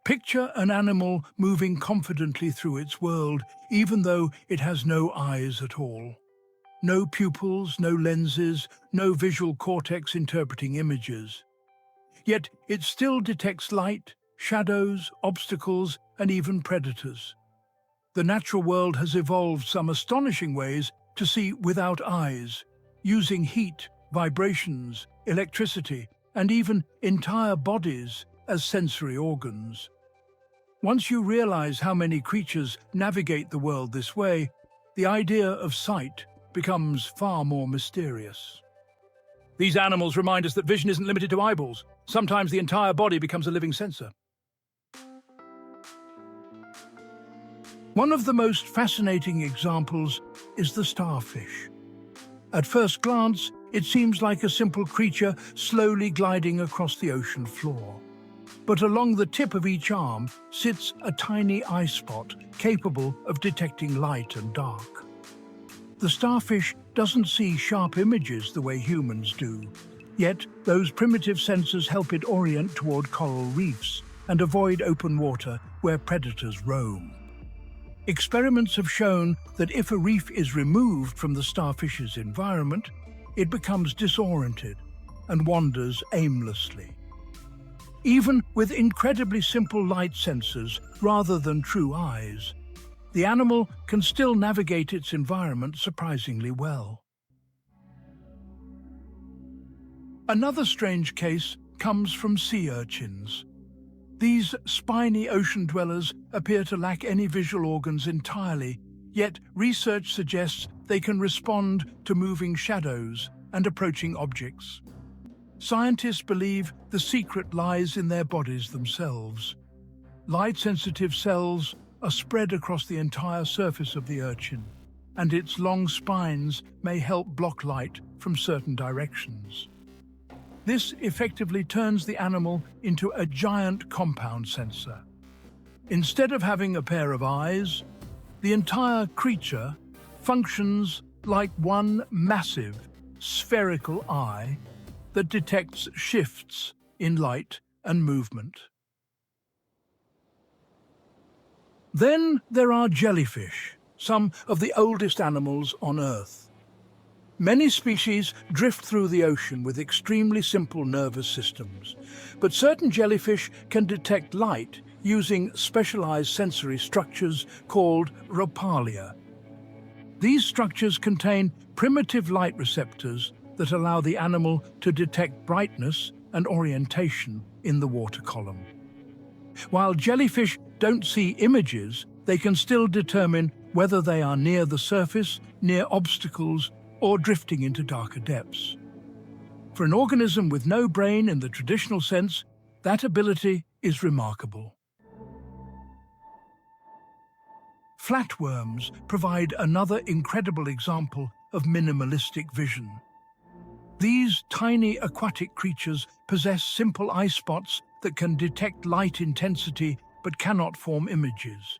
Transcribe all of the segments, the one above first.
Picture an animal moving confidently through its world, even though it has no eyes at all. No pupils, no lenses, no visual cortex interpreting images. Yet it still detects light, shadows, obstacles, and even predators. The natural world has evolved some astonishing ways to see without eyes, using heat, vibrations, electricity, and even entire bodies as sensory organs. Once you realize how many creatures navigate the world this way, the idea of sight becomes far more mysterious. These animals remind us that vision isn't limited to eyeballs. Sometimes the entire body becomes a living sensor. One of the most fascinating examples is the starfish. At first glance, it seems like a simple creature slowly gliding across the ocean floor. But along the tip of each arm sits a tiny eye spot capable of detecting light and dark. The starfish doesn't see sharp images the way humans do, yet those primitive sensors help it orient toward coral reefs and avoid open water where predators roam. Experiments have shown that if a reef is removed from the starfish's environment, it becomes disoriented and wanders aimlessly. Even with incredibly simple light sensors rather than true eyes, the animal can still navigate its environment surprisingly well. Another strange case comes from sea urchins. These spiny ocean dwellers appear to lack any visual organs entirely, yet research suggests they can respond to moving shadows and approaching objects. Scientists believe the secret lies in their bodies themselves. Light-sensitive cells are spread across the entire surface of the urchin, and its long spines may help block light from certain directions. This effectively turns the animal into a giant compound sensor. Instead of having a pair of eyes, the entire creature functions like one massive, spherical eye that detects shifts in light and movement. Then there are jellyfish, some of the oldest animals on Earth. Many species drift through the ocean with extremely simple nervous systems, but certain jellyfish can detect light using specialized sensory structures called rhopalia. These structures contain primitive light receptors that allow the animal to detect brightness and orientation in the water column. While jellyfish don't see images, they can still determine whether they are near the surface, near obstacles, or drifting into darker depths. For an organism with no brain in the traditional sense, that ability is remarkable. Flatworms provide another incredible example of minimalistic vision. These tiny aquatic creatures possess simple eye spots that can detect light intensity but cannot form images.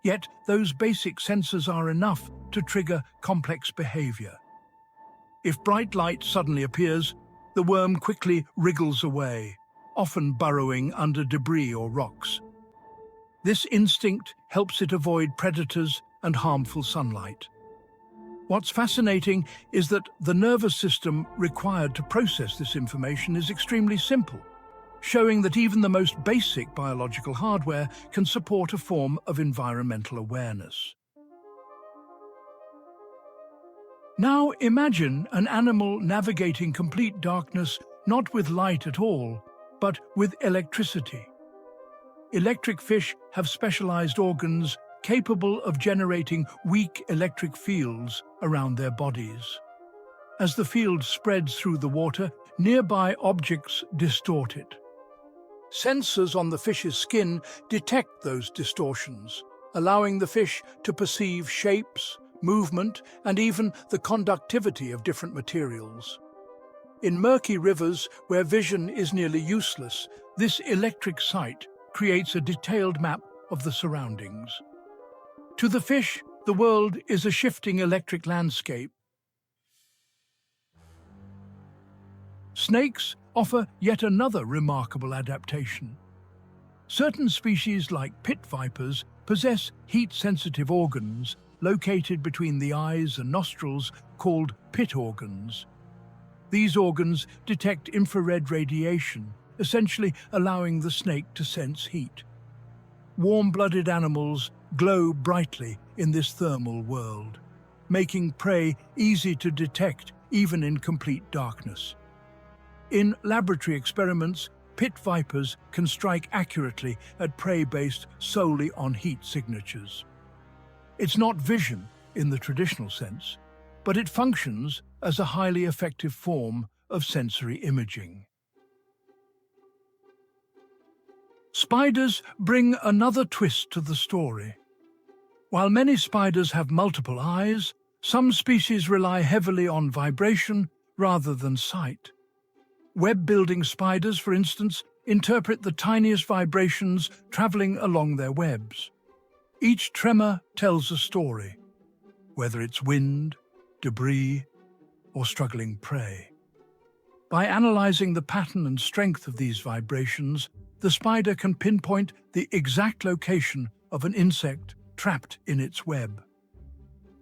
Yet those basic sensors are enough to trigger complex behavior. If bright light suddenly appears, the worm quickly wriggles away, often burrowing under debris or rocks. This instinct helps it avoid predators and harmful sunlight. What's fascinating is that the nervous system required to process this information is extremely simple, showing that even the most basic biological hardware can support a form of environmental awareness. Now imagine an animal navigating complete darkness, not with light at all, but with electricity. Electric fish have specialized organs capable of generating weak electric fields around their bodies. As the field spreads through the water, nearby objects distort it. Sensors on the fish's skin detect those distortions, allowing the fish to perceive shapes, movement, and even the conductivity of different materials. In murky rivers where vision is nearly useless, this electric sight creates a detailed map of the surroundings. To the fish, the world is a shifting electric landscape. Snakes offer yet another remarkable adaptation. Certain species like pit vipers possess heat-sensitive organs located between the eyes and nostrils called pit organs. These organs detect infrared radiation, essentially allowing the snake to sense heat. Warm-blooded animals glow brightly in this thermal world, making prey easy to detect even in complete darkness. In laboratory experiments, pit vipers can strike accurately at prey based solely on heat signatures. It's not vision in the traditional sense, but it functions as a highly effective form of sensory imaging. Spiders bring another twist to the story. While many spiders have multiple eyes, some species rely heavily on vibration rather than sight. Web-building spiders, for instance, interpret the tiniest vibrations traveling along their webs. Each tremor tells a story, whether it's wind, debris, or struggling prey. By analyzing the pattern and strength of these vibrations, the spider can pinpoint the exact location of an insect trapped in its web.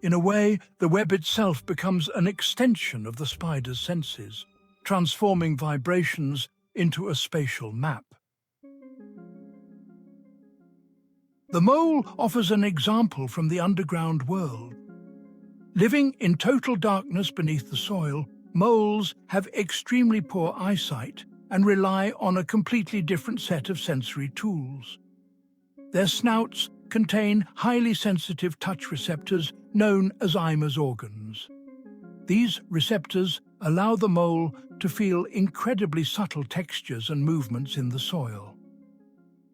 In a way, the web itself becomes an extension of the spider's senses, transforming vibrations into a spatial map. The mole offers an example from the underground world. Living in total darkness beneath the soil, moles have extremely poor eyesight and rely on a completely different set of sensory tools. Their snouts contain highly sensitive touch receptors known as Eimer's organs. These receptors allow the mole to feel incredibly subtle textures and movements in the soil.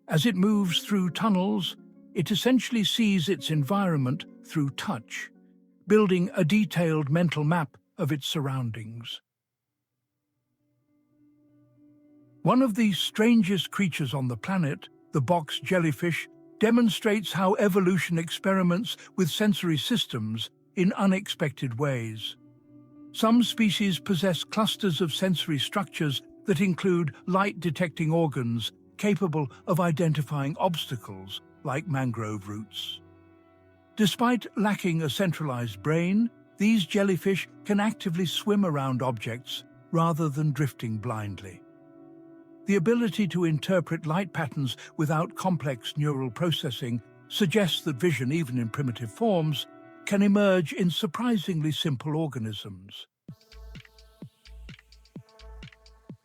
As it moves through tunnels, it essentially sees its environment through touch, building a detailed mental map of its surroundings. One of the strangest creatures on the planet, the box jellyfish, demonstrates how evolution experiments with sensory systems in unexpected ways. Some species possess clusters of sensory structures that include light-detecting organs capable of identifying obstacles, like mangrove roots. Despite lacking a centralized brain, these jellyfish can actively swim around objects rather than drifting blindly. The ability to interpret light patterns without complex neural processing suggests that vision, even in primitive forms, can emerge in surprisingly simple organisms.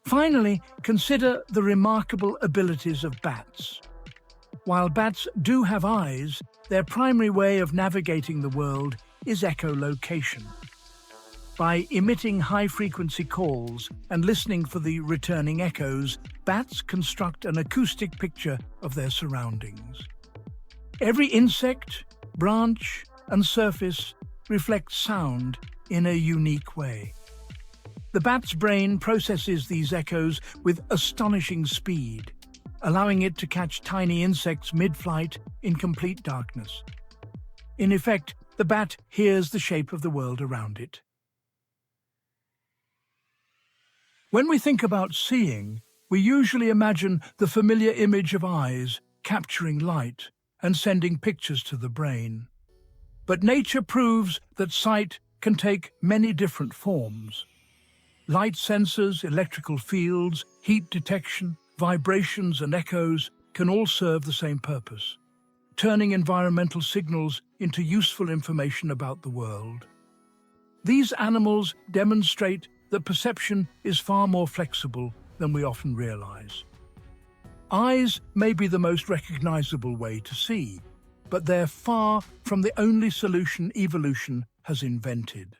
Finally, consider the remarkable abilities of bats. While bats do have eyes, their primary way of navigating the world is echolocation. By emitting high-frequency calls and listening for the returning echoes, bats construct an acoustic picture of their surroundings. Every insect, branch, and surface reflects sound in a unique way. The bat's brain processes these echoes with astonishing speed, allowing it to catch tiny insects mid-flight in complete darkness. In effect, the bat hears the shape of the world around it. When we think about seeing, we usually imagine the familiar image of eyes capturing light and sending pictures to the brain. But nature proves that sight can take many different forms. Light sensors, electrical fields, heat detection, vibrations and echoes can all serve the same purpose, turning environmental signals into useful information about the world. These animals demonstrate that perception is far more flexible than we often realize. Eyes may be the most recognizable way to see, but they're far from the only solution evolution has invented.